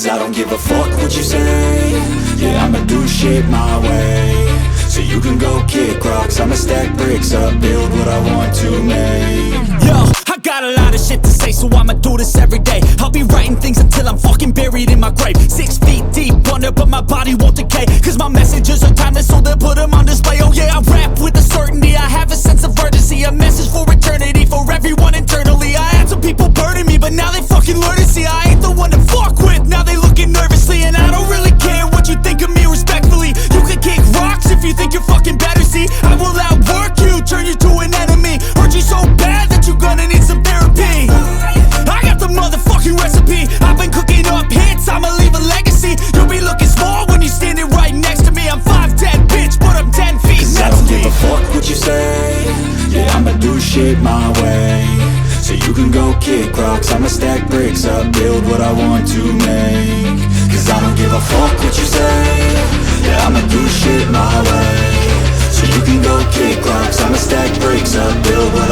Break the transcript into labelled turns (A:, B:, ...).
A: Cause I don't give a fuck what you say. Yeah, I'ma do shit my way. So you can go kick rocks, I'ma stack bricks up, build what I want to make.
B: Yo, I got a lot of shit to say, so I'ma do this every day. I'll be writing things until I'm fucking buried in my grave. 6 feet deep under, but my body won't decay. Cause my messages are timeless, so they'll put them on display. Oh yeah, I rap with a certainty, I have a sense of urgency. A message for eternity, for everyone internally. I had some people burning me, but now they fucking learn to see I ain't the one to fuck with, now they looking nervously. And I don't really care what you think of me, respectfully. You can kick rocks if you think you're fucking better, see. I will outwork you, turn you to an enemy. Hurt you so bad that you're gonna need some therapy. I got the motherfucking recipe. I've been cooking up hits, I'ma leave a legacy. You'll be looking small when you're standing right next to me. I'm 5'10", bitch, but I'm 10 feet
A: Cause
B: next
A: I don't
B: to me.
A: give a fuck what you say. Yeah, I'ma do shit my way. So you can go kick rocks, I'ma stack bricks up, build what I want to make. Cause I don't give a fuck what you say. Yeah, I'ma do shit my way. So you can go kick rocks, I'ma stack bricks up, build what